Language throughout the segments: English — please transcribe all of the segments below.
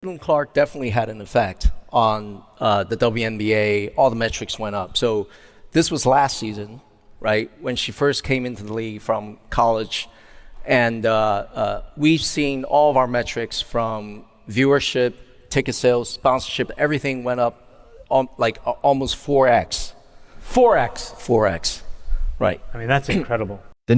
Caitlin Clark definitely had an effect on the WNBA. All the metrics went up. So this was last season, right, when she first came into the league from college. And we've seen all of our metrics from viewership, ticket sales, sponsorship, everything went up almost 4x. 4x. 4x, right. I mean, that's incredible. The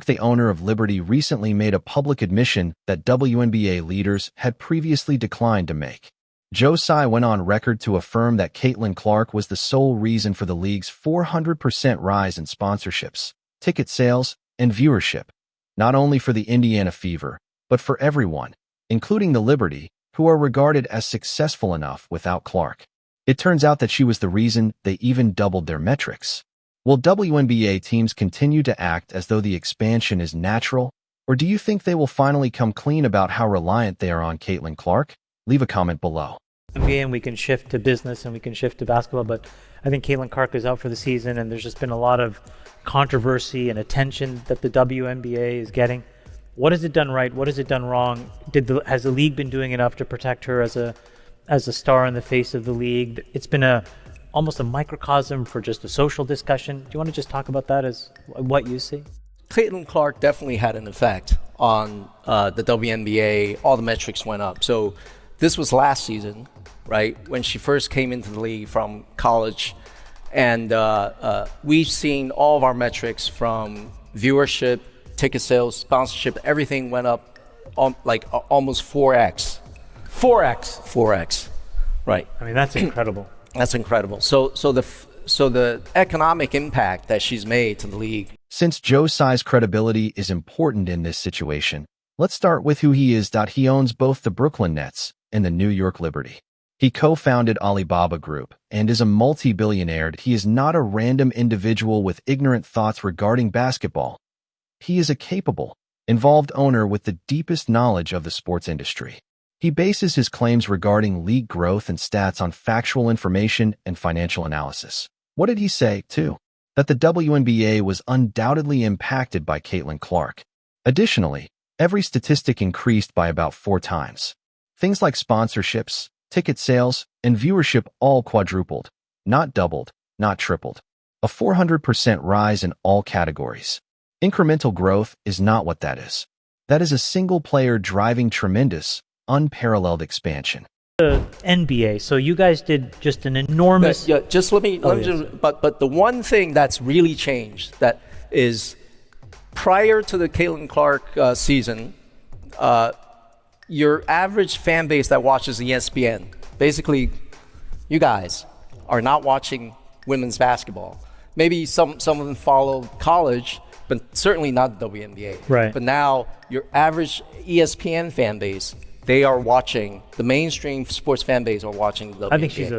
the owner of Liberty, recently made a public admission that WNBA leaders had previously declined to make. Joe Tsai went on record to affirm that Caitlin Clark was the sole reason for the league's 400% rise in sponsorships, ticket sales, and viewership, not only for the Indiana Fever, but for everyone, including the Liberty, who are regarded as successful enough without Clark. It turns out that she was the reason they even doubled their metrics. Will WNBA teams continue to act as though the expansion is natural, or do you think they will finally come clean about how reliant they are on Caitlin Clark? Leave a comment below. NBA, and we can shift to business and we can shift to basketball, but I think Caitlin Clark is out for the season, and there's just been a lot of controversy and attention that the WNBA is getting. What has it done right? What has it done wrong? Has the league been doing enough to protect her as a star in the face of the league? It's been almost a microcosm for just a social discussion. Do you want to just talk about that as what you see? Caitlin Clark definitely had an effect on the WNBA. All the metrics went up. So this was last season, right, when she first came into the league from college. And we've seen all of our metrics from viewership, ticket sales, sponsorship, everything went up almost 4x. 4x. 4x, right. I mean, that's incredible. That's incredible. So the economic impact that she's made to the league. Since Joe Tsai's credibility is important in this situation, let's start with who he is. He owns both the Brooklyn Nets and the New York Liberty. He co-founded Alibaba Group and is a multi-billionaire. He is not a random individual with ignorant thoughts regarding basketball. He is a capable, involved owner with the deepest knowledge of the sports industry. He bases his claims regarding league growth and stats on factual information and financial analysis. What did he say, too? That the WNBA was undoubtedly impacted by Caitlin Clark. Additionally, every statistic increased by about 4 times. Things like sponsorships, ticket sales, and viewership all quadrupled, not doubled, not tripled. A 400% rise in all categories. Incremental growth is not what that is. That is a single player driving tremendous, unparalleled expansion. The NBA. So you guys did just an enormous. Yeah, just let me just, but the one thing that's really changed that is prior to the Caitlin Clark season, your average fan base that watches ESPN, basically, you guys are not watching women's basketball. Maybe some of them follow college, but certainly not the WNBA. Right. But now your average ESPN fan base, they are watching, the mainstream sports fan base are watching the WNBA. I think she's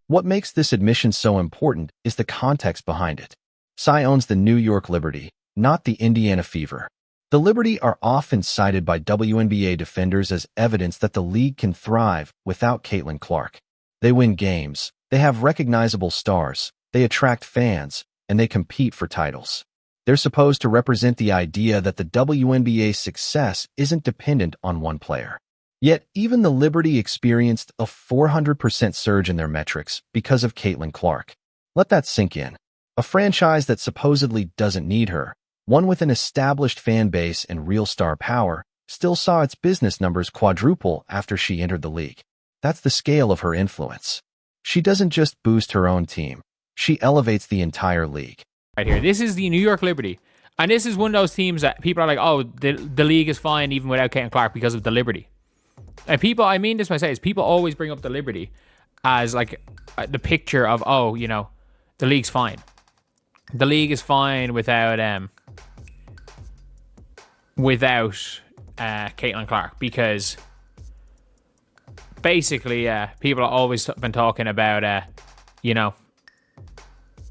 What makes this admission so important is the context behind it. Tsai owns the New York Liberty, not the Indiana Fever. The Liberty are often cited by WNBA defenders as evidence that the league can thrive without Caitlin Clark. They win games, they have recognizable stars, they attract fans, and they compete for titles. They're supposed to represent the idea that the WNBA's success isn't dependent on one player. Yet, even the Liberty experienced a 400% surge in their metrics because of Caitlin Clark. Let that sink in. A franchise that supposedly doesn't need her, one with an established fan base and real star power, still saw its business numbers quadruple after she entered the league. That's the scale of her influence. She doesn't just boost her own team, she elevates the entire league. Right here, this is the New York Liberty. And this is one of those teams that people are like, oh, the league is fine even without Caitlin Clark because of the Liberty. And people, I mean this when I say this, people always bring up the Liberty as like the picture of, oh, you know, the league's fine. The league is fine without Caitlin Clark, because basically people have always been talking about, you know,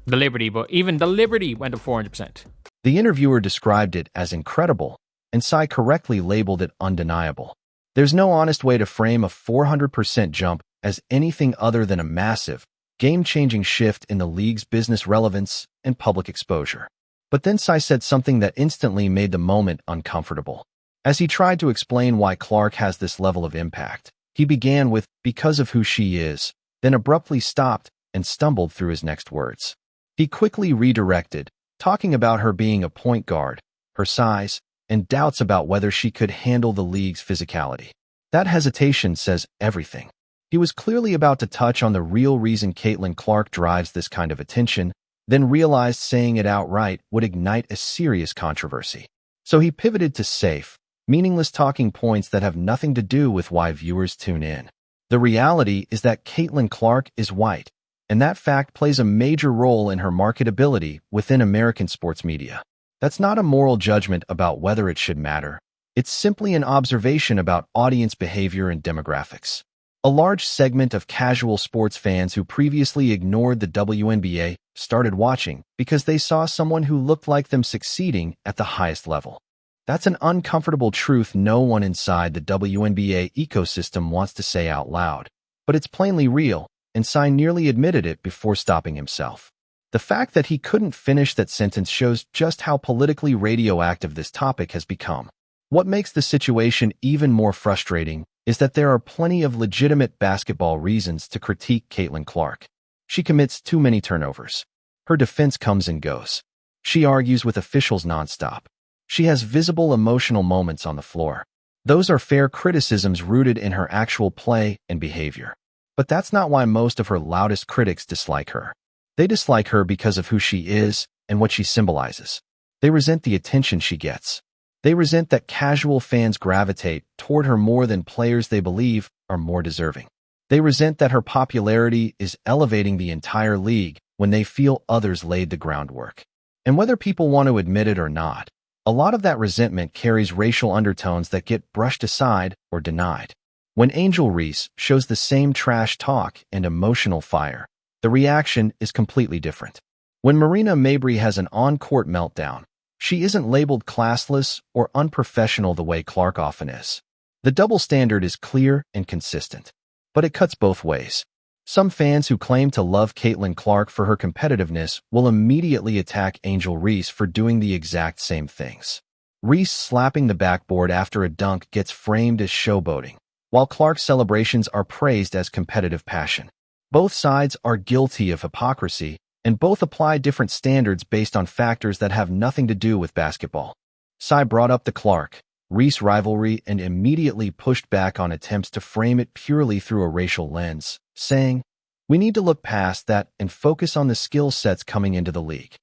the Liberty, but even the Liberty went up 400%. The interviewer described it as incredible, and Tsai correctly labeled it undeniable. There's no honest way to frame a 400% jump as anything other than a massive, game-changing shift in the league's business relevance and public exposure. But then Tsai said something that instantly made the moment uncomfortable. As he tried to explain why Clark has this level of impact, He began with, "Because of who she is," then abruptly stopped and stumbled through his next words. He quickly redirected, talking about her being a point guard, her size, and doubts about whether she could handle the league's physicality. That hesitation says everything. He was clearly about to touch on the real reason Caitlin Clark drives this kind of attention, then realized saying it outright would ignite a serious controversy. So he pivoted to safe, meaningless talking points that have nothing to do with why viewers tune in. The reality is that Caitlin Clark is white, and that fact plays a major role in her marketability within American sports media. That's not a moral judgment about whether it should matter. It's simply an observation about audience behavior and demographics. A large segment of casual sports fans who previously ignored the WNBA started watching because they saw someone who looked like them succeeding at the highest level. That's an uncomfortable truth no one inside the WNBA ecosystem wants to say out loud. But it's plainly real, and Sy nearly admitted it before stopping himself. The fact that he couldn't finish that sentence shows just how politically radioactive this topic has become. What makes the situation even more frustrating is that there are plenty of legitimate basketball reasons to critique Caitlin Clark. She commits too many turnovers. Her defense comes and goes. She argues with officials nonstop. She has visible emotional moments on the floor. Those are fair criticisms rooted in her actual play and behavior. But that's not why most of her loudest critics dislike her. They dislike her because of who she is and what she symbolizes. They resent the attention she gets. They resent that casual fans gravitate toward her more than players they believe are more deserving. They resent that her popularity is elevating the entire league when they feel others laid the groundwork. And whether people want to admit it or not, a lot of that resentment carries racial undertones that get brushed aside or denied. When Angel Reese shows the same trash talk and emotional fire, the reaction is completely different. When Marina Mabrey has an on-court meltdown, she isn't labeled classless or unprofessional the way Clark often is. The double standard is clear and consistent, but it cuts both ways. Some fans who claim to love Caitlin Clark for her competitiveness will immediately attack Angel Reese for doing the exact same things. Reese slapping the backboard after a dunk gets framed as showboating, while Clark's celebrations are praised as competitive passion. Both sides are guilty of hypocrisy, and both apply different standards based on factors that have nothing to do with basketball. Sy brought up the Clark-Reese rivalry and immediately pushed back on attempts to frame it purely through a racial lens, saying, "We need to look past that and focus on the skill sets coming into the league."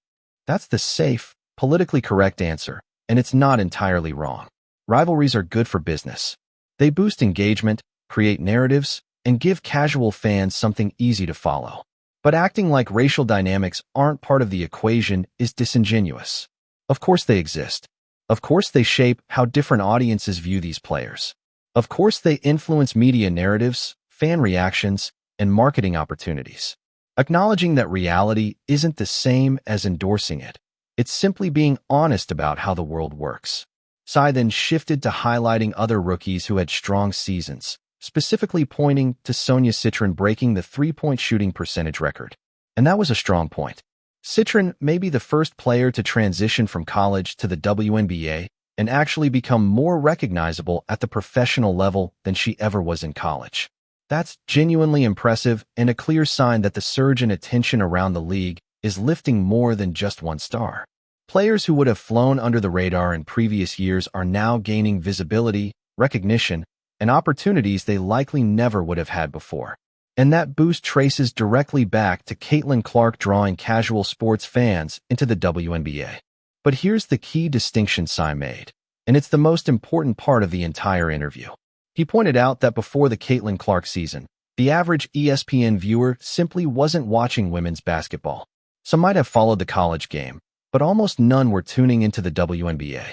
That's the safe, politically correct answer, and it's not entirely wrong. Rivalries are good for business. They boost engagement, create narratives, and give casual fans something easy to follow. But acting like racial dynamics aren't part of the equation is disingenuous. Of course they exist. Of course they shape how different audiences view these players. Of course they influence media narratives, fan reactions, and marketing opportunities. Acknowledging that reality isn't the same as endorsing it. It's simply being honest about how the world works. Sy then shifted to highlighting other rookies who had strong seasons, specifically pointing to Sonia Citron breaking the three-point shooting percentage record. And that was a strong point. Citron may be the first player to transition from college to the WNBA and actually become more recognizable at the professional level than she ever was in college. That's genuinely impressive and a clear sign that the surge in attention around the league is lifting more than just one star. Players who would have flown under the radar in previous years are now gaining visibility, recognition, and opportunities they likely never would have had before. And that boost traces directly back to Caitlin Clark drawing casual sports fans into the WNBA. But here's the key distinction Sy made, and it's the most important part of the entire interview. He pointed out that before the Caitlin Clark season, the average ESPN viewer simply wasn't watching women's basketball. Some might have followed the college game, but almost none were tuning into the WNBA.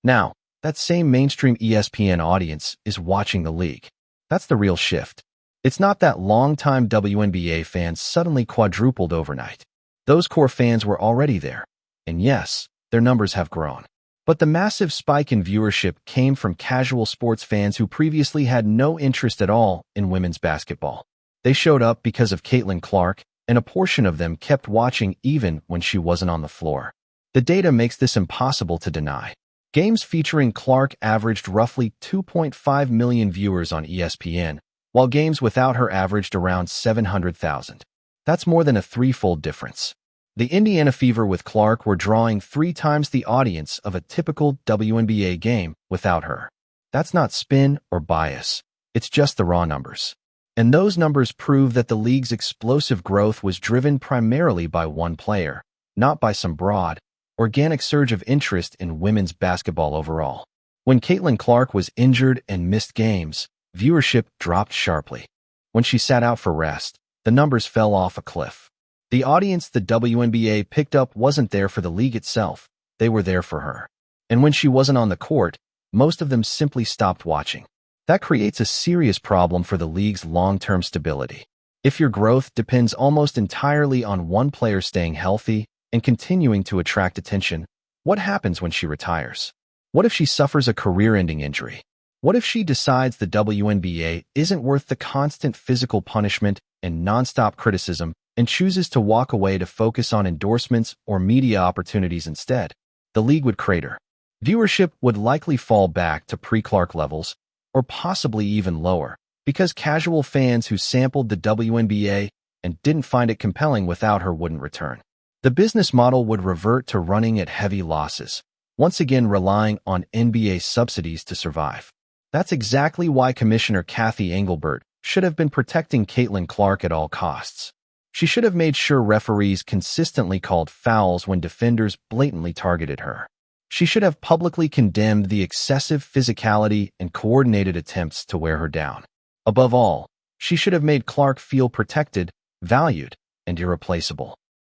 Now, that same mainstream ESPN audience is watching the league. That's the real shift. It's not that longtime WNBA fans suddenly quadrupled overnight. Those core fans were already there. And yes, their numbers have grown. But the massive spike in viewership came from casual sports fans who previously had no interest at all in women's basketball. They showed up because of Caitlin Clark, and a portion of them kept watching even when she wasn't on the floor. The data makes this impossible to deny. Games featuring Clark averaged roughly 2.5 million viewers on ESPN, while games without her averaged around 700,000. That's more than a threefold difference. The Indiana Fever with Clark were drawing 3 times the audience of a typical WNBA game without her. That's not spin or bias. It's just the raw numbers. And those numbers prove that the league's explosive growth was driven primarily by one player, not by some broad, organic surge of interest in women's basketball overall. When Caitlin Clark was injured and missed games, viewership dropped sharply. When she sat out for rest, the numbers fell off a cliff. The audience the WNBA picked up wasn't there for the league itself, they were there for her. And when she wasn't on the court, most of them simply stopped watching. That creates a serious problem for the league's long-term stability. If your growth depends almost entirely on one player staying healthy and continuing to attract attention, what happens when she retires? What if she suffers a career-ending injury? What if she decides the WNBA isn't worth the constant physical punishment and nonstop criticism and chooses to walk away to focus on endorsements or media opportunities instead? The league would crater. Viewership would likely fall back to pre-Clark levels, or possibly even lower, because casual fans who sampled the WNBA and didn't find it compelling without her wouldn't return. The business model would revert to running at heavy losses, once again relying on NBA subsidies to survive. That's exactly why Commissioner Kathy Engelbert should have been protecting Caitlin Clark at all costs. She should have made sure referees consistently called fouls when defenders blatantly targeted her. She should have publicly condemned the excessive physicality and coordinated attempts to wear her down. Above all, she should have made Clark feel protected, valued, and irreplaceable.